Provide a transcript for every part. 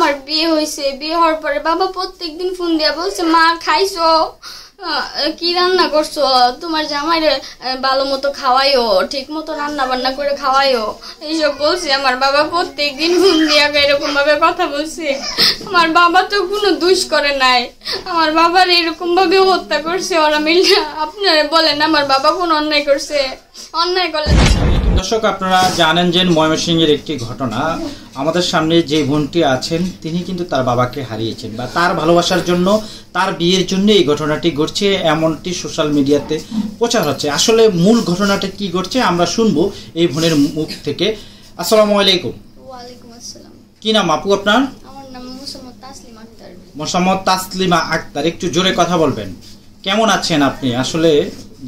আমার বিয়ে হয়েছে, বিয়ে হওয়ার পরে বাবা প্রত্যেকদিন ফোন দিয়া বলছে, মা খাইছো, কি রান্না করছো, তোমার জামাইরে ভালো মতো খাওয়াইও, ঠিক মতো রান্না বান্না করে খাওয়াইও, এইসব বলছে। আমার বাবা প্রত্যেকদিন ফোন দিয়া এরকম ভাবে কথা বলছে। আমার বাবা তো কোনো দোষ করে নাই, আমার বাবার এরকম ভাবে হত্যা করছে ওরা মিলে। আপনারা বলেন আমার বাবা কোন অন্যায় করছে? অন্যায় করলে দর্শক আপনারা জানেন যে ময়মনসিংহের একটি ঘটনা, আমাদের সামনে যে বোনটি আছেন তিনি কিন্তু তার বাবাকে হারিয়েছেন বা তার ভালোবাসার জন্য, তার বিয়ের জন্য এই ঘটনাটি ঘটছে, এমনটি সোশ্যাল মিডিয়াতে প্রচার হচ্ছে। আসলে মূল ঘটনাটা কি ঘটছে আমরা শুনবো এই বোনের মুখ থেকে। আসসালামু আলাইকুম। ওয়ালাইকুম আসসালাম। কি নাম আপু আপনার? আমার নাম মোসাম্মদ তাসলিমা আক্তার। মোসাম্মদ তাসলিমা আক্তার, একটু জোরে কথা বলবেন। কেমন আছেন আপনি? আসলে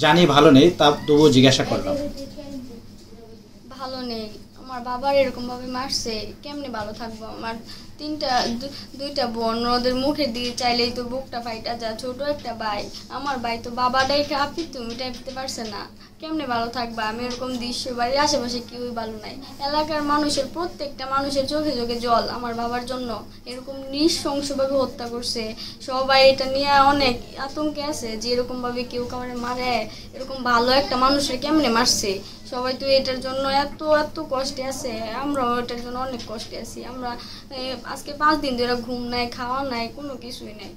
জানি ভালো নেই, তা তবুও জিজ্ঞাসা করলাম। ভালো নেই, আমার বাবার এরকম ভাবে মারছে, কেমনে ভালো থাকবো? আমার দুইটা বোন, ওদের মুখের দিকে চাইলেই তো বুকটা ফাইটা যা। ছোট একটা ভাই, আমার ভাই তো বাবাটাই আপনি তুমি টাইপতে পারছে না, কেমনে ভালো থাকবা? আমি এরকম দৃশ্য, বাড়ির আশেপাশে কেউই ভালো নাই, এলাকার মানুষের প্রত্যেকটা মানুষের চোখে চোখে জল আমার বাবার জন্য। এরকম নৃশংসভাবে হত্যা করছে, সবাই এটা নিয়ে অনেক আতঙ্কে আছে যে এরকম ভাবে কেউ কাউরে মারে, এরকম ভালো একটা মানুষের কেমনে মারছে। সবাই তো এটার জন্য এত এত কষ্টে আছে, আমরাও এটার জন্য অনেক কষ্টে আছি। আমরা আজকে 5 দিন ধরে ঘুম নাই, খাওয়া নাই, কোনো কিছুই নাই।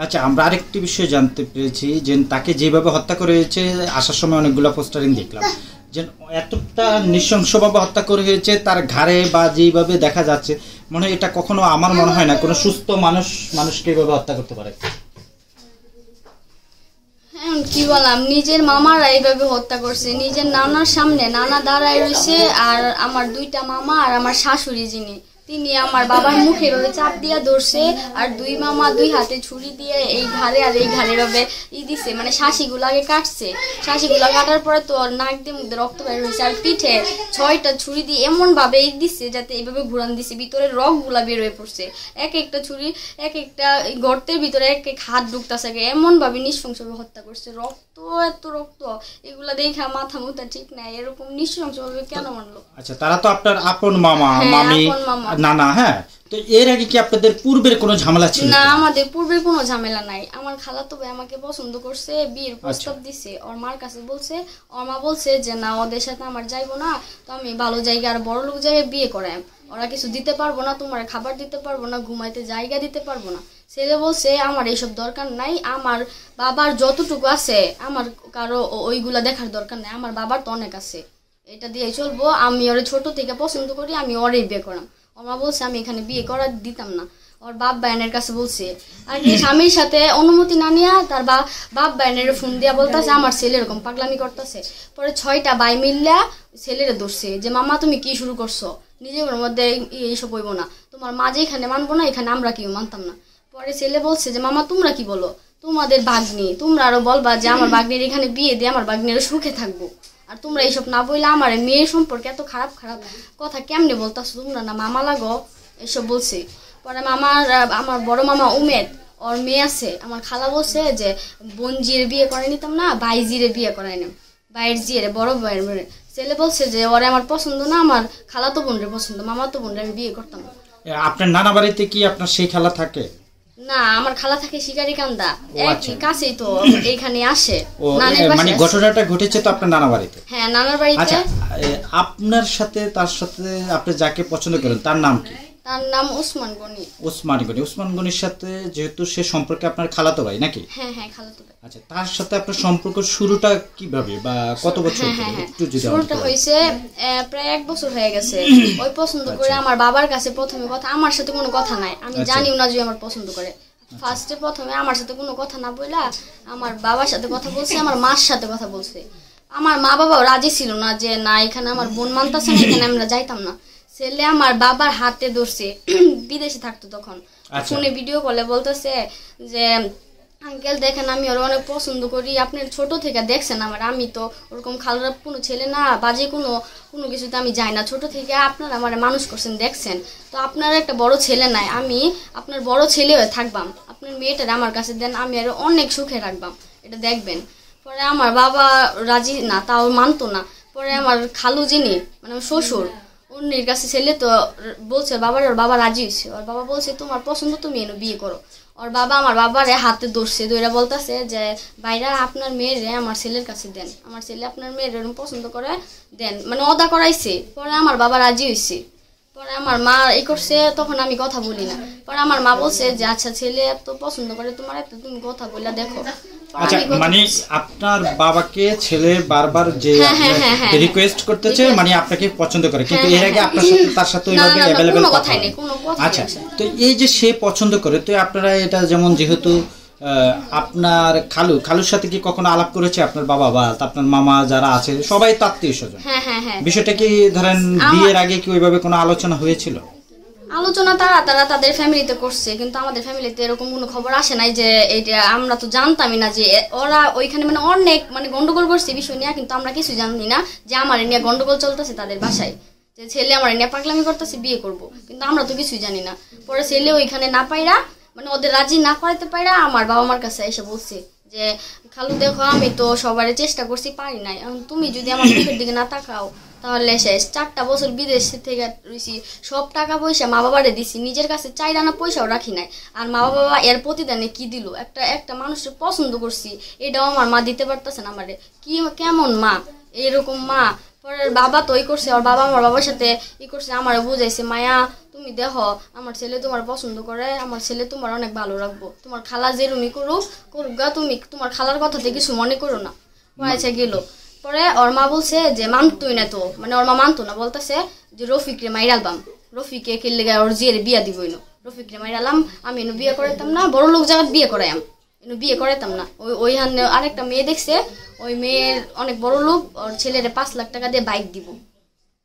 আচ্ছা, আমরা আরেকটি বিষয় জানতে পেরেছি যে তাকে যেভাবে হত্যা করে হয়েছে, আসার সময় অনেকগুলো পোস্টারিং দেখলাম যে এতটা নৃশংসভাবে হত্যা করে হয়েছে, তার ঘাড়ে বা যেইভাবে দেখা যাচ্ছে মনে হয় এটা কখনো, আমার মনে হয় না কোনো সুস্থ মানুষকে এইভাবে হত্যা করতে পারে। কি বললাম, নিজের মামারা এইভাবে হত্যা করছে, নিজের নানার সামনে। নানা দাঁড়ায় রয়েছে, আর আমার 2টা মামা আর আমার শাশুড়ি যিনি, তিনি আমার বাবার মুখে এভাবে চাপ দিয়ে ধরছে, আর 2 মামা 2 হাতে ছুরি দিয়ে এই ঘাড়ে আর এই ঘাড়ে এভাবে দিছে, মানে শাঁসিগুলো আগে কাটছে। শাঁসিগুলো কাটার পরে তো নাক দিয়ে মুখ দিয়ে রক্ত বের হয়েছে, আর পিঠে 6টা ছুরি দিয়ে এমন ভাবে দিচ্ছে যাতে এইভাবে ঘুরান দিছে, ভিতরে রগগুলা বের হয়ে পড়ছে। এক একটা ছুরি এক একটা গর্তের ভিতরে এক এক হাত ঢুকতেছে, এমন ভাবে নৃশংসভাবে হত্যা করছে। রক্ত, এত রক্ত, এগুলা দেখা মাথা মুথা ঠিক নাই, এরকম নৃশংসভাবে কেন মানলো? আচ্ছা, তারা তো আপনার আপন মামা, মামি, নানা। হ্যাঁ, তো এর আগে কি আপনাদের পূর্বের কোনো ঝামেলা ছিল? না, আমাদের পূর্বের কোনো ঝামেলা নাই। আমার খালাতো ভাই আমাকে পছন্দ করছে, বিয়ের প্রস্তাব দিছে, ওর মার কাছে বলছে। ওর মা বলছে যে না, ওদের সাথে আমার যাইবো না, তো আমি ভালো জায়গা আর বড় লোক জায়গায় বিয়ে করাই। ওরা কিছু দিতে পারবো না, তোমার খাবার দিতে পারবো না, ঘুমাইতে জায়গা দিতে পারবো না। ছেলে বলছে আমার এইসব দরকার নাই, আমার বাবার যতটুকু আছে আমার কারো ওইগুলা দেখার দরকার নাই, আমার বাবার তো অনেক আছে, এটা দিয়ে চলবো। আমি ওরে ছোট থেকে পছন্দ করি, আমি ওরে বিয়ে করাম। ওর মা বলছে আমি এখানে বিয়ে করা দিতাম না। ওর বাপ বায়নের কাছে বলছে, আর কি স্বামীর সাথে অনুমতি না নিয়ে তার বাপ বায়নের ফোন দিয়া বলতেছে আমার ছেলে এরকম পাগলামি করতেছে। পরে 6টা ভাই মিল্লা ছেলেরে ধরছে যে মামা তুমি কি শুরু করছো, নিজের মধ্যে এইসব হইব না, তোমার মা যে এখানে মানবো না, এখানে আমরা কেউ মানতাম না। পরে ছেলে বলছে যে মামা তোমরা কি বলো, তোমাদের ভাগ্নি, তোমরা আরো বলবা যে আমার ভাগ্নির এখানে বিয়ে দিয়ে আমার ভাগ্নির সুখে থাকবো, আর তোমরা এইসব না বললে আমার মেয়ের সম্পর্কে এত খারাপ খারাপ কথা কেমনে বলতেছো তোমরা, না মামা লাগো, এসব বলছে। পরে আমার বড় মামা উমেদ, ওর মেয়ে আছে, আমার খালা বলছে যে বোন জিরে বিয়ে করে নিতাম না, ভাই জিরে বিয়ে করাই নিম, ভাইয়ের জিরে বড় ভাইয়ের মেয়ে। ছেলে বলছে যে ওরে আমার পছন্দ না, আমার খালা তো বোনরে পছন্দ, মামা তো বোনরে আমি বিয়ে করতাম না। আপনার নানা বাড়িতে কি আপনার সেই খালা থাকে? না, আমার খালা থাকে শিকারিকান্দা, কাছেই তো, এইখানে আসে। মানে ঘটনাটা ঘটেছে তো আপনার নানা বাড়িতে? হ্যাঁ, নানার বাড়িতে। আচ্ছা, আপনার সাথে তার সাথে আপনি যাকে পছন্দ করেন তার নাম কি? তার নাম ওসমান গনি। ওসমান গনির সাথে যেহেতু সে সম্পর্কে আপনার খালাতো ভাই নাকি? হ্যাঁ হ্যাঁ, খালাতো ভাই। আচ্ছা, তার সাথে আপনার সম্পর্ক শুরুটা কিভাবে বা কত বছর ধরে একটু যদি শুরুটা হইছে প্রায় 1 বছর হয়ে গেছে। ওই পছন্দ করে আমার বাবার কাছে প্রথমে কথা, আমার সাথে কোনো কথা নাই, আমি জানিও না যে আমার পছন্দ করে। প্রথমে আমার সাথে কোনো কথা না বইলা আমার বাবার সাথে কথা বলছে, আমার মার সাথে কথা বলছে। আমার মা বাবাও রাজি ছিল না, যে না এখানে আমার বোন মানতাছে না, এখানে আমরা যাইতাম না। ছেলে আমার বাবার হাতে ধরছে, বিদেশে থাকতো তখন, ফোনে ভিডিও কলে বলতেছে যে আঙ্কেল দেখেন আমি ওর অনেক পছন্দ করি, আপনি ছোট থেকে দেখছেন আমার, আমি তো ওরকম খারাপ কোনো ছেলে না, বাজে কোনো কিছুতে আমি যাই না, ছোট থেকে আপনারা আমার মানুষ করছেন দেখছেন, তো আপনার একটা বড় ছেলে নাই, আমি আপনার বড় ছেলে হয়ে থাকবাম, আপনার মেয়েটার আমার কাছে দেন, আমি আর অনেক সুখে রাখবাম, এটা দেখবেন। পরে আমার বাবা রাজি না, তাও মানতো না। পরে আমার খালু যিনি মানে শ্বশুর, অন্যের কাছে ছেলে তো বলছে বাবার, ওর বাবা রাজি হয়েছে। ওর বাবা বলছে তোমার পছন্দ, তুমি এনে বিয়ে করো। ওর বাবা আমার বাবারে হাতে ধরছে, ধরে বলতেছে যে ভাইরা আপনার মেয়েরে আমার ছেলের কাছে দেন, আমার ছেলে আপনার মেয়ের এরকম পছন্দ করে দেন, মানে অদা করাইছে। পরে আমার বাবা রাজি হয়েছে। পরে আমার মা এই করছে, তখন আমি কথা বলি না। পরে আমার মা বলছে যে আচ্ছা ছেলে এত পছন্দ করে তোমার, এত তুমি কথা বলে দেখো। আচ্ছা, মানে আপনার বাবাকে ছেলে বারবার যে রিকোয়েস্ট করতেছে, মানে আপনাকে পছন্দ করে, কিন্তু এর আগে আপনার সাথে তার সাথে ওইভাবে अवेलेबल কথা নেই, কোনো কথা। আচ্ছা, তো এই যে সে পছন্দ করে, তো আপনারা এটা যেমন যেহেতু আপনার খালুর সাথে কি কখনো আলাপ করেছে আপনার বাবা বা আপনার মামা যারা আছে সবাই তো আত্মীয় স্বজন? হ্যাঁ। বিষয়টা কি ধরেন বিয়ের আগে কি ওইভাবে কোনো আলোচনা হয়েছিল? আলোচনা তারা তাদের ফ্যামিলিতে করছে, কিন্তু আমাদের ফ্যামিলিতে এরকম কোনো খবর আসে নাই যে এইটা, আমরা তো জানতামই না যে ওরা ওইখানে মানে অনেক মানে গন্ডগোল করছে বিষয় নিয়ে, কিন্তু আমরা কিছু জানি না যে আমার নিয়ে গন্ডগোল চলতেছে তাদের বাসায়, যে ছেলে আমার নিয়ে পাগলামি করতেছে বিয়ে করব, কিন্তু আমরা তো কিছুই জানি না। পরে ছেলে ওইখানে না পাইরা, মানে ওদের রাজি না করাইতে পাইরা আমার বাবা মার কাছে এসে বলছে যে খালু দেখো আমি তো সবারই চেষ্টা করছি, পারি নাই, এখন তুমি যদি আমার মুখের দিকে না তাকাও তাহলে শেষ। 4টা বছর বিদেশ থেকে রয়েছি, সব টাকা পয়সা মা বাবারে দিছি, নিজের কাছে 4 আনা পয়সাও রাখি নাই। আর মা বাবা এর প্রতিদানে কি দিল, একটা মানুষের পছন্দ করছি, এটাও আমার মা দিতে পারতেছে না আমারে। কি কেমন মা, এরকম মা। পরে বাবা তো করছে, আর বাবা আমার বাবার সাথে করছে, আমারে বুঝাইছে মায়া তুমি দেখো আমার ছেলে তোমার পছন্দ করে, আমার ছেলে তোমার অনেক ভালো রাখবো, তোমার খালা যেরুমি করুক গা, তুমি তোমার খালার কথাতে কিছু মনে করো না। হয়েছে গেল। পরে ওর মা বলছে যে মানতোই না, তো মানে ওর মা মানতো না, বলতেছে যে রফিক রে মাইরালবাম, রফিকে খেললে গায়ে ওর জিয়ের বিয়া দিবই না, রফিক রে মাইরালাম, আমি এনে বিয়ে করাইতাম না, বড় লোক জায়গায় বিয়ে করাইম, এনে বিয়ে করাইতাম না। ওইখানে আরেকটা মেয়ে দেখছে, ওই মেয়ের অনেক বড় লোক, ওর ছেলেরে 5 লাখ টাকা দিয়ে বাইক দিব।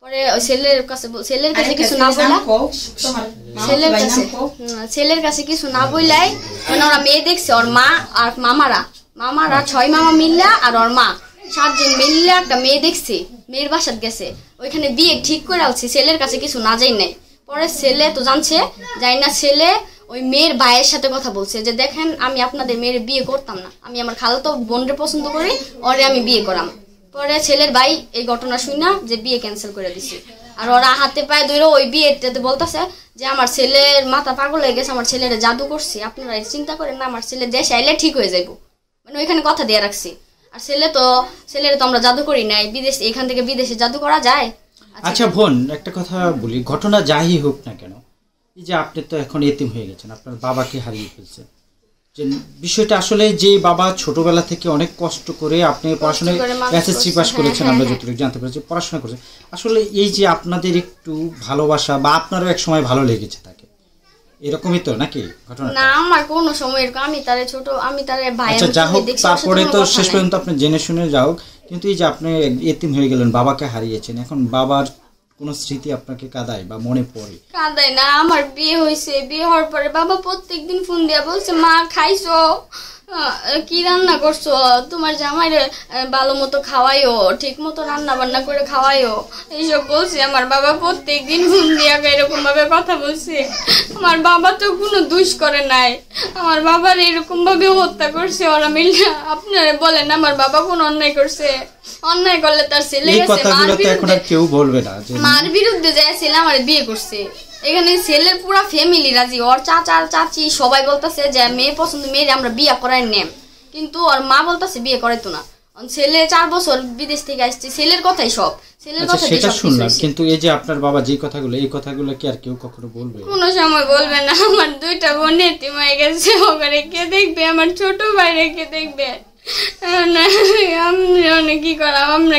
পরে ছেলের কাছে কিছু না বললা, ছেলের কাছে কিছু না বললাই, মানে ওরা মেয়ে দেখছে, ওর মা আর মামারা 6 মামা মিললা আর ওর মা 7 জন মিললে একটা মেয়ে দেখছে, মেয়ের বাসাত গেছে, ওইখানে বিয়ে ঠিক করে আলছি, ছেলের কাছে কিছু না যাই নাই। পরে ছেলে তো জানছে, যাই না ছেলে ওই মেয়ের ভাইয়ের সাথে কথা বলছে যে দেখেন আমি আপনাদের মেয়ের বিয়ে করতাম না, আমি আমার খালাতো বোনরে পছন্দ করি, ওরে আমি বিয়ে করাম। পরে ছেলের ভাই এই ঘটনা শুনা যে বিয়ে ক্যান্সেল করে দিছে। আর ওরা হাতে পায়ে ধরে ওই বিয়েটাতে বলতেছে যে আমার ছেলের মাথা পাগল হয়ে গেছে, আমার ছেলের জাদু করছে, আপনারা চিন্তা করেন না, আমার ছেলে দেশে আইলে ঠিক হয়ে যাইব, মানে ওইখানে কথা দিয়ে রাখছি। আর ছেলের তো আমরা জাদু করি নাই, বিদেশ এখান থেকে বিদেশে জাদু করা যায়। আচ্ছা বোন, একটা কথা বলি, ঘটনা যাই হোক না কেন, এই যে আপনি তো এখন এতিম হয়ে গেছেন, আপনার বাবাকে হারিয়ে ফেলছেন, যে বিষয়টা আসলে যে বাবা ছোটবেলা থেকে অনেক কষ্ট করে আপনি পড়াশোনায় এসএসসি পাস করেছেন, আমরা যতটুকু জানতে পেরেছি পড়াশোনা করেছেন, আসলে এই যে আপনাদের একটু ভালোবাসা বা আপনারও এক সময় ভালো লেগেছে তাকে, এরকমই তো নাকি ঘটনা? না আমার কোনো সময় এরকম, আমি তারে ভাই। আচ্ছা যা হোক, তারপরে তো শেষ পর্যন্ত আপনি জেনে শুনে যাও, কিন্তু এই যে আপনি এতিম হয়ে গেলেন, বাবাকে হারিয়েছেন, এখন বাবার কোন স্মৃতি আপনাকে কাঁদায় বা মনে পড়ে? কাঁদায় না, আমার বিয়ে হয়েছে, বিয়ে হওয়ার পরে বাবা প্রত্যেকদিন ফোন দিয়া বলছে মা খাইছো, কি রান্না করছো, তোমার জামাইরে ভালো মতো খাওয়াইও, ঠিক মতো রান্না বান্না করে খাওয়াইও, এইসব বলছে। আমার বাবা প্রত্যেকদিন ফোন দিয়া এরকম ভাবে কথা বলছে। আমার বাবা তো কোনো দোষ করে নাই, আমার বাবার এরকম ভাবে হত্যা করছে ওরা মিলে। আপনারা বলেন আমার বাবা কোন অন্যায় করছে? অন্যায় করলে তার ছেলে মার বিরুদ্ধে যায় ছেলে আমার বিয়ে করছে, এখানে ছেলের পুরা ফ্যামিলি রাজি, ওর চাচা চাচি সবাই বলতেছে যে মেয়ে পছন্দ, মেয়ে আমরা বিয়ে করাই নেম, কিন্তু ওর মা বলতেছে বিয়ে করাইতো না। ছেলে 4 বছর বিদেশ থেকে আসছে, ছেলের কথাই সব, ছেলের কথা সেটা শুনলাম, কিন্তু এই যে আপনার বাবা যে কথাগুলো, এই কথাগুলো কি আর কেউ কখনো বলবে? কোনো সময় বলবে না। আমার 2টা বোন এতিম হয়ে গেছে, ওখানে কে দেখবে? আমার ছোট ভাই কে দেখবে? কি করাম আমরা,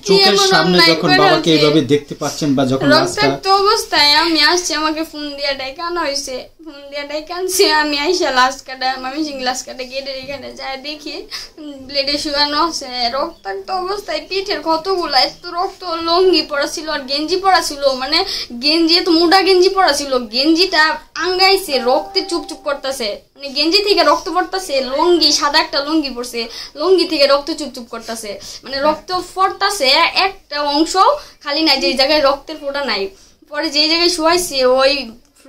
চোখের সামনে যখন বাবাকে এইভাবে দেখতে পাচ্ছেন বা যখন রক্তাক্ত অবস্থায় আমি আসছি, আমাকে ফোন দিয়া ডাইকানো হয়েছে, ফোন দিয়া ডাইকানছি, আমি আইসা লাশ কাটা মামিসিং লাশ কাটা গেটের এখানে যায় দেখি ব্লেডে শুকানো আছে, রক্তাক্ত অবস্থায় পিঠের কতগুলা এত রক্ত, লঙ্গি পরা ছিল আর গেঞ্জি পরা ছিল, মানে গেঞ্জি এত মোটা গেঞ্জি পরা ছিল, গেঞ্জিটা আঙ্গাইছে, রক্তে চুপচুপ করতেছে, মানে গেঞ্জি থেকে রক্ত পড়তেছে, লঙ্গি সাদা একটা লঙ্গি পড়ছে, লঙ্গি থেকে রক্ত চুপচুপ করতেছে, মানে রক্ত পড়তেছে, একটা অংশ খালি নাই যে জায়গায় রক্তের ফোঁটা নাই। পরে যে জায়গায় শুয়াইছে ওই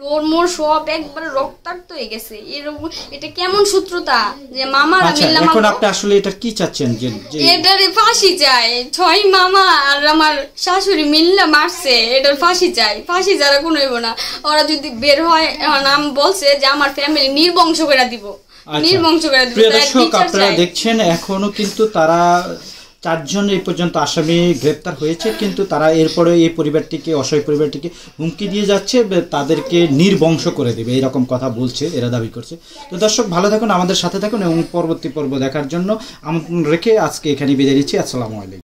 ফ্লোর মোর সব একবারে রক্তাক্ত হয়ে গেছে। এরকম এটা কেমন সূত্রতা যে মামারা আচ্ছা মিললাম। এখন আপনি আসলে এটা কি চাচ্ছেন যে এটারে ফাঁসি চাই, 6 মামা আর আমার শাশুড়ি মিল্লা মারছে, এটার ফাঁসি চাই। ফাঁসি যারা কোনো হইব না, ওরা যদি বের হয় নাম বলছে যে আমার ফ্যামিলি নির্বংশ করে দিব, নির্বংশ করে দিব। প্রিয় দর্শক আপনারা দেখছেন এখনো কিন্তু তারা 4 জন এই পর্যন্ত আসামি গ্রেপ্তার হয়েছে, কিন্তু তারা এরপরে এই পরিবারটিকে, অসহায় পরিবারটিকে হুমকি দিয়ে যাচ্ছে তাদেরকে নির্বংশ করে দেবে, এরকম কথা বলছে, এরা দাবি করছে। তো দর্শক ভালো থাকুন, আমাদের সাথে থাকুন এবং পরবর্তী পর্ব দেখার জন্য আমন্ত্রণ রেখে আজকে এখানে বিদায় নিচ্ছি। আসসালামু আলাইকুম।